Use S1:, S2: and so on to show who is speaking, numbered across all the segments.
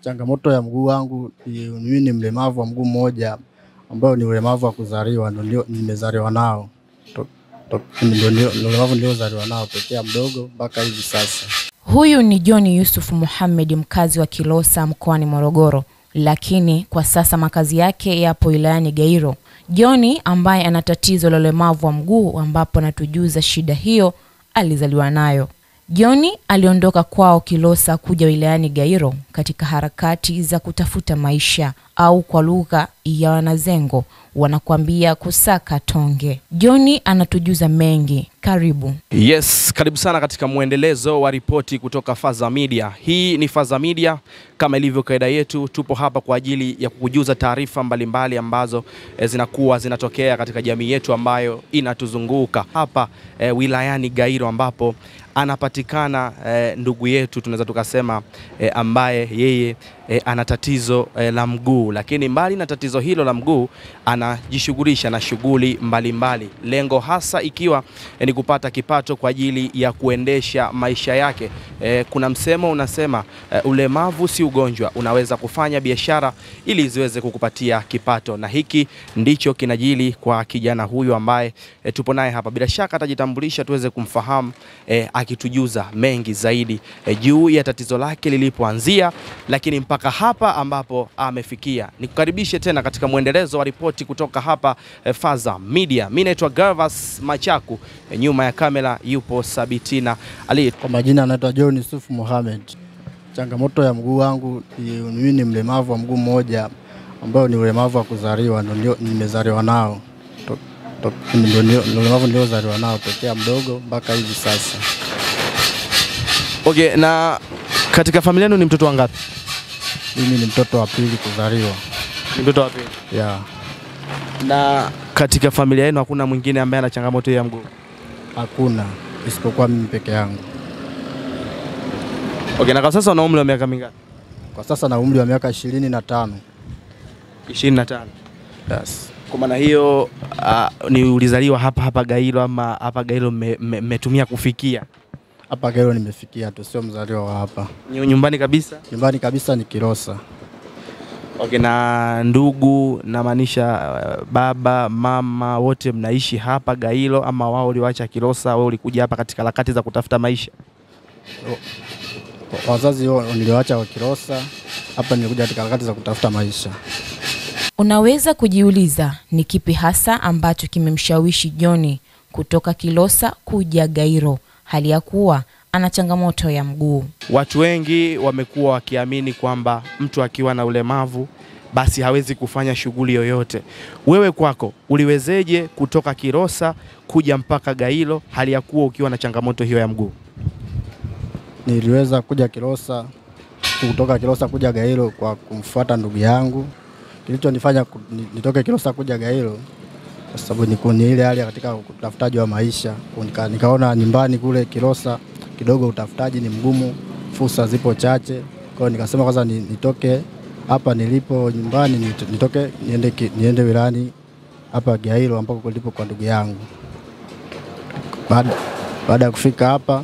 S1: Changamoto ya mguu wangu, mimi ni mlemavu wa mguu mmoja ambao ni ulemavu wa kuzaliwa, ndio nimezaliwa nao. Ndio ulemavu niliozaliwa nao tokea mdogo mpaka hivi sasa.
S2: Huyu ni John Yusuf Muhammad, mkazi wa Kilosa mkoani Morogoro, lakini kwa sasa makazi yake yapo wilayani Gairo. John ambaye ana tatizo la ulemavu wa mguu ambapo anatujuza shida hiyo alizaliwa nayo. John aliondoka kwao Kilosa kuja wilayani Gairo katika harakati za kutafuta maisha, au kwa lugha ya wanazengo wanakuambia kusaka tonge. John anatujuza mengi. Karibu.
S3: Yes, karibu sana katika muendelezo wa ripoti kutoka Faza Media. Hii ni Faza Media, kama ilivyo kaida yetu, tupo hapa kwa ajili ya kukujuza taarifa mbalimbali ambazo zinakuwa zinatokea katika jamii yetu ambayo inatuzunguka. Hapa wilayani Gairo ambapo anapatikana ndugu yetu, tunaweza tukasema ambaye yeye ana tatizo la mguu, lakini mbali na tatizo hilo la mguu anajishughulisha na shughuli mbalimbali, lengo hasa ikiwa ni kupata kipato kwa ajili ya kuendesha maisha yake. Kuna msemo unasema ulemavu si ugonjwa, unaweza kufanya biashara ili ziweze kukupatia kipato, na hiki ndicho kinajili kwa kijana huyu ambaye tupo naye hapa. Bila shaka atajitambulisha tuweze kumfahamu akitujuza mengi zaidi juu ya tatizo lake lilipoanzia, lakini mpaka hapa ambapo amefikia. Nikukaribishe tena katika muendelezo wa ripoti kutoka hapa Faza Media. Mimi naitwa Gervas Machaku, nyuma ya kamera yupo Sabitina Ali.
S1: Kwa majina anaitwa John Yusuf Muhammad. Changamoto ya mguu wangu, mimi ni mlemavu wa mguu mmoja ambao ni ulemavu wa kuzaliwa, ndio nimezaliwa nao. Ndio ulemavu niliozaliwa nao tokea mdogo mpaka hivi sasa.
S3: Okay, na katika familia yenu ni mtoto wangapi?
S1: Mimi ni mtoto wa pili kuzaliwa.
S3: Ni mtoto wa pili?
S1: Yeah.
S3: Na katika familia yenu hakuna mwingine ambaye ana changamoto ya mguu?
S1: Hakuna, isipokuwa mimi peke yangu.
S3: Okay, na kwa sasa una umri wa miaka mingapi?
S1: Kwa sasa na umri wa miaka 25.
S3: 25?
S1: Yes.
S3: Kwa maana hiyo ni ulizaliwa hapa Gairo, ama hapa Gairo mmetumia kufikia?
S1: Hapa Gairo nimefikia tu, sio mzaliwa wa hapa.
S3: Ni nyumbani kabisa?
S1: Nyumbani kabisa ni Kilosa.
S3: Okay, na ndugu na maanisha baba, mama wote mnaishi hapa Gairo, ama wao uliwaacha Kilosa, wewe ulikuja hapa katika harakati za kutafuta maisha?
S1: Wazazi wao niliwaacha wa Kilosa, hapa nilikuja katika harakati za kutafuta maisha.
S2: Unaweza kujiuliza ni kipi hasa ambacho kimemshawishi John kutoka Kilosa kuja Gairo hali ya kuwa ana changamoto ya mguu.
S3: Watu wengi wamekuwa wakiamini kwamba mtu akiwa na ulemavu basi hawezi kufanya shughuli yoyote. Wewe kwako uliwezeje kutoka Kilosa kuja mpaka Gairo hali ya kuwa ukiwa na changamoto hiyo ya mguu?
S1: Niliweza kuja Kilosa, kutoka Kilosa kuja Gairo kwa kumfuata ndugu yangu. Kilichonifanya nitoke Kilosa kuja Gairo kwa sababu ni ile hali katika utafutaji wa maisha. Nikaona nyumbani kule Kilosa kidogo utafutaji ni mgumu, fursa zipo chache. Kwa hiyo nikasema kwanza nitoke hapa nilipo nyumbani, nitoke niende wilayani hapa Gairo ambako nilipo kwa ndugu yangu. Baada ya kufika hapa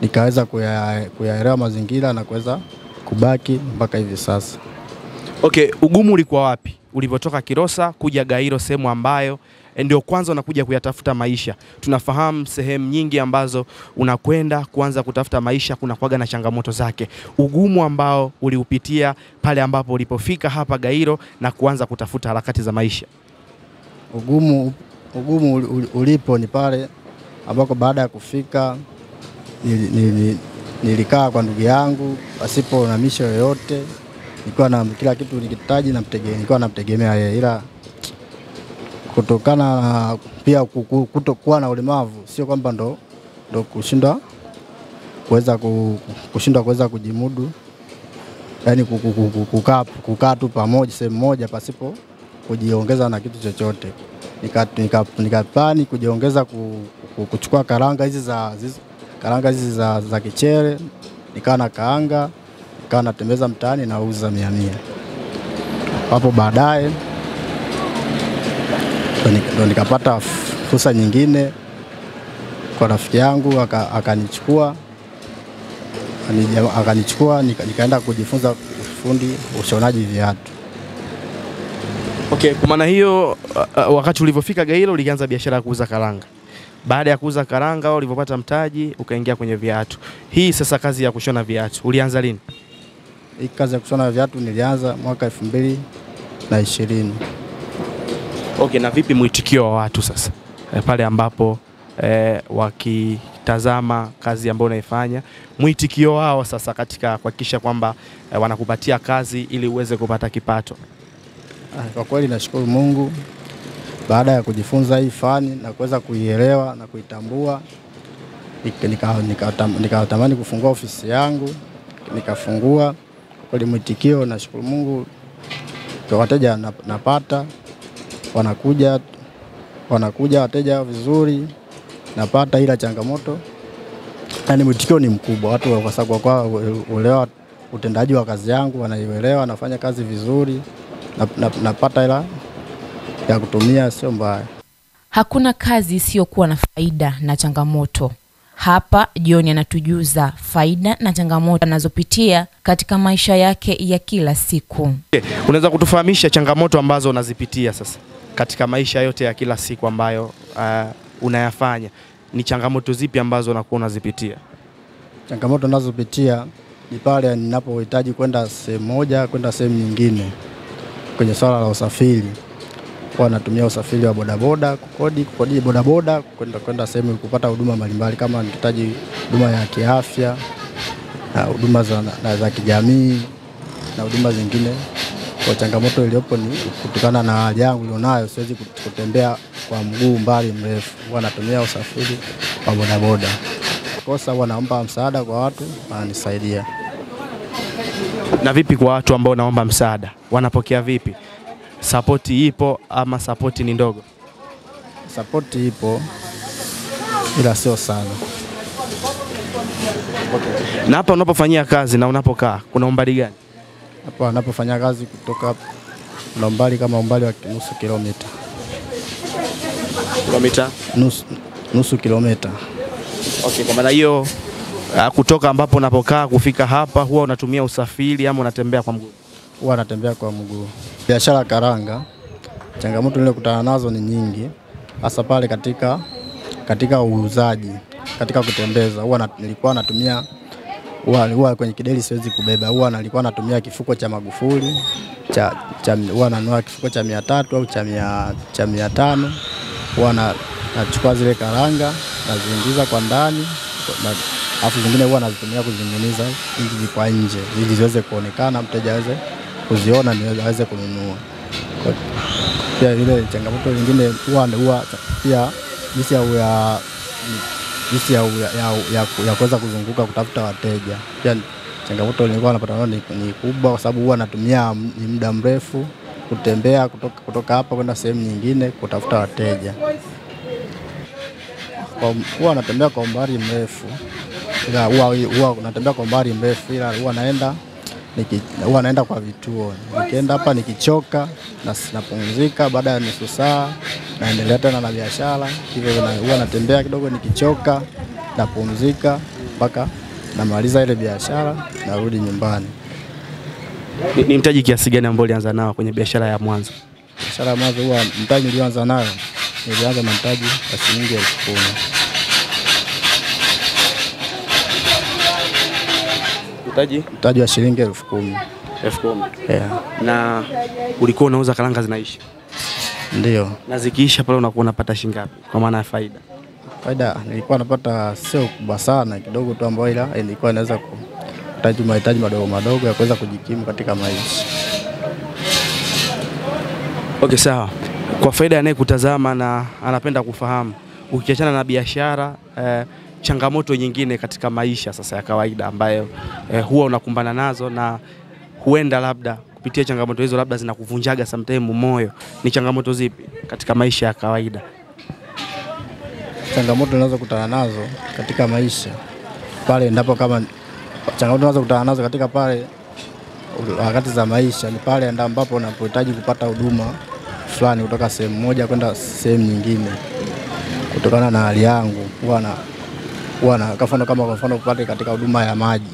S1: nikaweza kuyaelewa mazingira na kuweza kubaki mpaka hivi sasa.
S3: Okay, ugumu ulikuwa wapi ulipotoka Kilosa kuja Gairo, sehemu ambayo ndio kwanza unakuja kuyatafuta maisha? Tunafahamu sehemu nyingi ambazo unakwenda kuanza kutafuta maisha kuna kuaga na changamoto zake. Ugumu ambao uliupitia pale ambapo ulipofika hapa Gairo na kuanza kutafuta harakati za maisha?
S1: Ugumu ulipo ni pale ambako baada ya kufika nilikaa kwa ndugu yangu pasipo na misho yoyote. Nilikuwa na kila kitu nikitaji na nilikuwa namtegemea yeye, ila kutokana na pia kutokuwa na ulemavu sio kwamba ndo kushindwa kuweza kujimudu, yani kukaa tu pamoja sehemu moja pasipo kujiongeza na kitu chochote. Nikapani kujiongeza kuchukua karanga hizi za kichere, nikawa na kaanga, nikawa natembeza mtaani na uza 100. Hapo baadaye ndo nikapata fursa nyingine kwa rafiki yangu, akanichukua akanichukua nikaenda kujifunza ufundi ushonaji viatu.
S3: Okay, kwa maana hiyo wakati ulivyofika Gairo ulianza biashara ya kuuza karanga. Baada ya kuuza karanga au ulivyopata mtaji ukaingia kwenye viatu. Hii sasa kazi ya kushona viatu ulianza lini?
S1: Hii kazi ya kushona viatu nilianza mwaka 2020.
S3: Okay, na vipi mwitikio wa watu sasa? Pale ambapo wakitazama kazi ambayo unaifanya, mwitikio wao sasa katika kuhakikisha kwamba wanakupatia kazi ili uweze kupata kipato.
S1: Kwa kweli nashukuru Mungu, baada ya kujifunza hii fani na kuweza kuielewa na kuitambua, nikatamani kufungua ofisi yangu, nikafungua. Kwa kweli mwitikio nashukuru Mungu, kwa wateja napata, wanakuja wateja vizuri, napata, ila changamoto yani mwitikio ni mkubwa. Watu kwa sababu kwa uelewa utendaji wa kazi yangu, wanaielewa, nafanya kazi vizuri, napata hela ya kutumia, sio mbaya.
S2: Hakuna kazi isiyokuwa na faida na changamoto. Hapa John anatujuza faida na changamoto anazopitia katika maisha yake ya kila siku.
S3: Unaweza kutufahamisha changamoto ambazo unazipitia sasa katika maisha yote ya kila siku ambayo unayafanya? Ni changamoto zipi ambazo unakuwa unazipitia?
S1: Changamoto ninazopitia ni pale ninapohitaji kwenda sehemu moja kwenda sehemu nyingine. Kwenye swala la usafiri, kwa natumia usafiri wa bodaboda, kukodi bodaboda kwenda sehemu kupata huduma mbalimbali, kama nikihitaji huduma ya kiafya na huduma za kijamii na huduma zingine. Kwa changamoto iliyopo ni kutokana na hali yangu nilionayo, siwezi kutembea kwa mguu mbali mrefu, huwa natumia usafiri wa bodaboda. Kosa huwa naomba msaada kwa watu wananisaidia.
S3: Na vipi kwa watu ambao naomba msaada, wanapokea vipi? Sapoti ipo ama sapoti ni ndogo?
S1: Sapoti ipo, ila sio sana.
S3: Okay. Na hapa unapofanyia kazi na unapokaa kuna umbali gani?
S1: Hapa unapofanya kazi kutoka hapa na umbali kama umbali wa nusu kilomita.
S3: Kilomita?
S1: Nusu kilomita.
S3: Okay, kwa maana hiyo kutoka ambapo unapokaa kufika hapa huwa unatumia usafiri ama unatembea kwa mguu?
S1: Huwa natembea kwa mguu. Biashara karanga, changamoto nilizokutana nazo ni nyingi, hasa pale katika uuzaji, katika kutembeza. Nilikuwa natumia huwa kwenye kideli siwezi kubeba, nilikuwa natumia kifuko cha Magufuli huwa nanunua kifuko cha 300 au cha 500. Huwa nachukua zile karanga naziingiza kwa ndani, afu zingine huwa nazitumia kuzinginiza hizi kwa nje ili ziweze kuonekana, mteja aweze kuziona na aweze kununua. Pia ile changamoto nyingine huwa pia jinsi ya kuweza kuzunguka kutafuta wateja. Pia changamoto nilikuwa napata nayo ni kubwa, kwa sababu huwa natumia muda mrefu kutembea kutoka hapa kwenda sehemu nyingine kutafuta wateja. Huwa natembea kwa umbali mrefu, ila huwa natembea kwa umbali mrefu, ila huwa naenda kwa vituo. Nikienda hapa nikichoka napumzika, baada ya nusu saa naendelea tena na biashara. Hivyo huwa natembea kidogo, nikichoka napumzika mpaka namaliza ile biashara, narudi nyumbani.
S3: Ni mtaji kiasi gani ambao ulianza nao kwenye biashara ya mwanzo?
S1: Biashara ya mwanzo huwa mtaji nilianza nayo, nilianza na mtaji wa shilingi 10,000. Mtaji wa shilingi 10,000.
S3: 10,000.
S1: Yeah.
S3: Na ulikuwa unauza karanga zinaisha?
S1: Ndio.
S3: Na zikiisha pale unakuwa unapata shilingi ngapi kwa maana ya faida?
S1: Faida nilikuwa napata sio kubwa sana, kidogo tu, ambayo ila ilikuwa inaweza kupata mahitaji madogo ya kuweza kujikimu katika maisha.
S3: Okay, sawa. Kwa faida anayekutazama na anapenda kufahamu, ukiachana na biashara, changamoto nyingine katika maisha sasa ya kawaida ambayo huwa unakumbana nazo na huenda labda kupitia changamoto hizo labda zinakuvunjaga sometimes moyo, ni changamoto zipi katika maisha ya kawaida?
S1: Changamoto ninazokutana nazo katika maisha pale ndipo kama changamoto ninazokutana nazo katika pale wakati za maisha ni pale ambapo unapohitaji kupata huduma fulani kutoka sehemu moja kwenda sehemu nyingine. Kutokana na hali yangu huwa na kwa mfano upate katika huduma ya maji,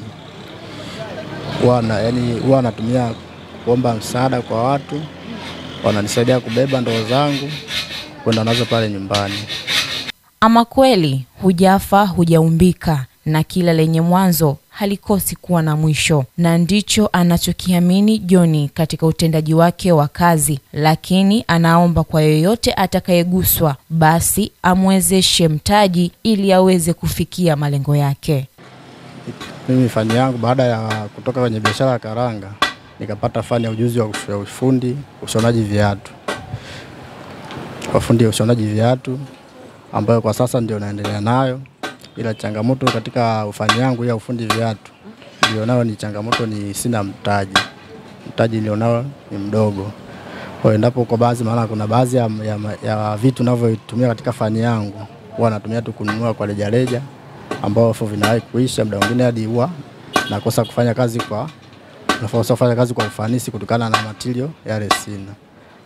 S1: huwa natumia kuomba msaada kwa watu, wananisaidia kubeba ndoo zangu kwenda nazo pale nyumbani.
S2: Ama kweli hujafa hujaumbika, na kila lenye mwanzo halikosi kuwa na mwisho, na ndicho anachokiamini John katika utendaji wake wa kazi. Lakini anaomba kwa yoyote atakayeguswa basi amwezeshe mtaji ili aweze kufikia malengo yake.
S1: Mimi fani yangu baada ya kutoka kwenye biashara ya karanga, nikapata fani ya ujuzi wa ufundi ushonaji viatu. Ufundi ushonaji viatu ambayo kwa sasa ndio naendelea nayo, ila changamoto katika ufani yangu ya ufundi viatu ndio nao ni changamoto, ni sina mtaji. Mtaji ndio nao ni mdogo. Kwa endapo kwa maana kuna baadhi ya vitu ninavyotumia katika fani yangu huwa natumia tu kununua kwa rejareja, ambao vinawahi kuisha, muda mwingine hadi huwa nakosa kufanya kazi kwa ufanisi kutokana na material yale sina.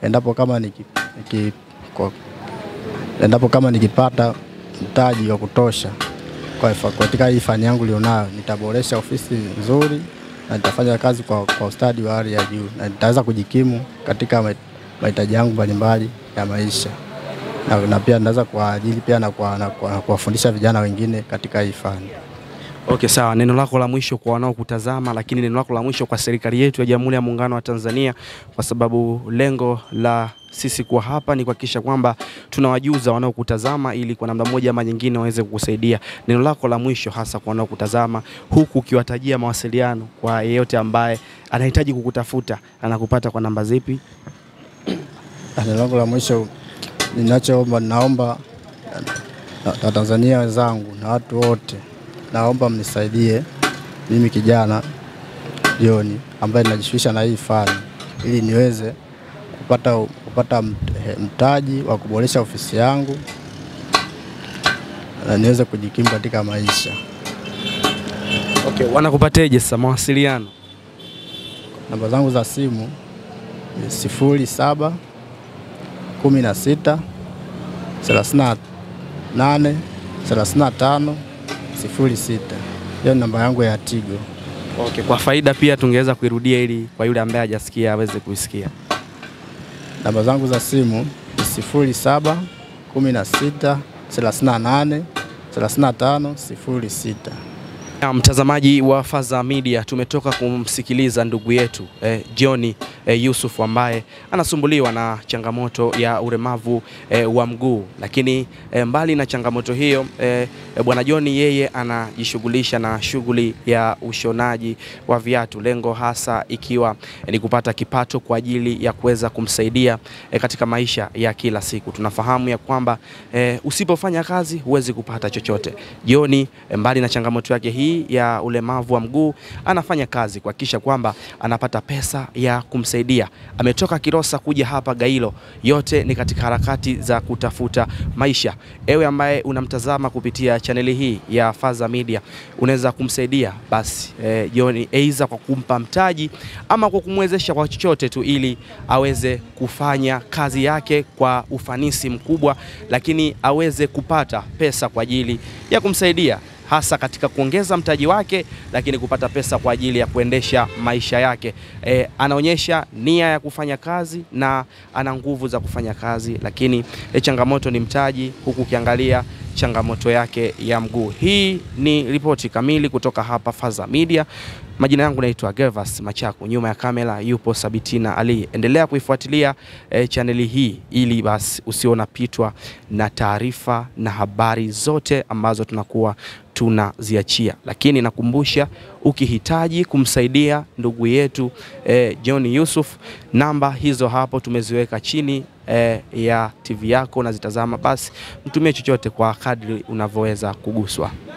S1: Endapo kama nikipata mtaji wa kutosha katika hii fani yangu nilionayo, nitaboresha ofisi nzuri na nitafanya kazi kwa ustadi wa hali ya juu, na nitaweza kujikimu katika mahitaji yangu mbalimbali ya maisha, na pia naweza kuajiri pia na kuwafundisha vijana wengine katika hii fani.
S3: Okay, sawa. Neno lako la mwisho kwa wanaokutazama, lakini neno lako la mwisho kwa serikali yetu ya Jamhuri ya Muungano wa Tanzania, kwa sababu lengo la sisi kuwa hapa ni kuhakikisha kwamba tunawajuza wanaokutazama ili kwa namna moja ama nyingine waweze kukusaidia. Neno lako la mwisho hasa kwa wanaokutazama, huku ukiwatajia mawasiliano kwa yeyote ambaye anahitaji kukutafuta, anakupata kwa namba zipi?
S1: Neno langu la mwisho naomba Watanzania wenzangu na watu wote, naomba mnisaidie mimi kijana John ambaye ninajishughulisha na hii fani, ili niweze kupata mtaji wa kuboresha ofisi yangu na niweze kujikimu katika maisha.
S3: Okay, wanakupateje sasa mawasiliano?
S1: Namba zangu za simu ni 07 16 38 35 06. Hiyo ni namba yangu ya Tigo.
S3: Okay, kwa faida pia tungeweza kuirudia ili kwa yule ambaye hajasikia aweze kuisikia.
S1: Namba zangu za simu ni 07 16 38 35 06.
S3: Mtazamaji wa Faza Media, tumetoka kumsikiliza ndugu yetu John Yusuf ambaye anasumbuliwa na changamoto ya ulemavu wa mguu, lakini mbali na changamoto hiyo bwana John yeye anajishughulisha na shughuli ya ushonaji wa viatu, lengo hasa ikiwa ni kupata kipato kwa ajili ya kuweza kumsaidia katika maisha ya kila siku. Tunafahamu ya kwamba usipofanya kazi huwezi kupata chochote. John mbali na changamoto yake hii ya ulemavu wa mguu, anafanya kazi kuhakikisha kwamba anapata pesa ya kumsaidia. Ametoka Kilosa kuja hapa Gairo, yote ni katika harakati za kutafuta maisha. Ewe ambaye unamtazama kupitia chaneli hii ya Faza Media, unaweza kumsaidia basi John, aidha kwa kumpa mtaji ama kwa kumwezesha kwa chochote tu, ili aweze kufanya kazi yake kwa ufanisi mkubwa, lakini aweze kupata pesa kwa ajili ya kumsaidia hasa katika kuongeza mtaji wake, lakini kupata pesa kwa ajili ya kuendesha maisha yake. Anaonyesha nia ya kufanya kazi na ana nguvu za kufanya kazi, lakini changamoto ni mtaji, huku ukiangalia changamoto yake ya mguu. Hii ni ripoti kamili kutoka hapa Faza Media. Majina yangu naitwa Gervas Machaku, nyuma ya kamera yupo Sabitina Ali. Endelea kuifuatilia chaneli hii ili basi usiona pitwa na taarifa na habari zote ambazo tunakuwa tunaziachia. Lakini nakumbusha, ukihitaji kumsaidia ndugu yetu John Yusuf, namba hizo hapo tumeziweka chini ya TV yako, na zitazama, basi mtumie chochote kwa kadri unavyoweza kuguswa.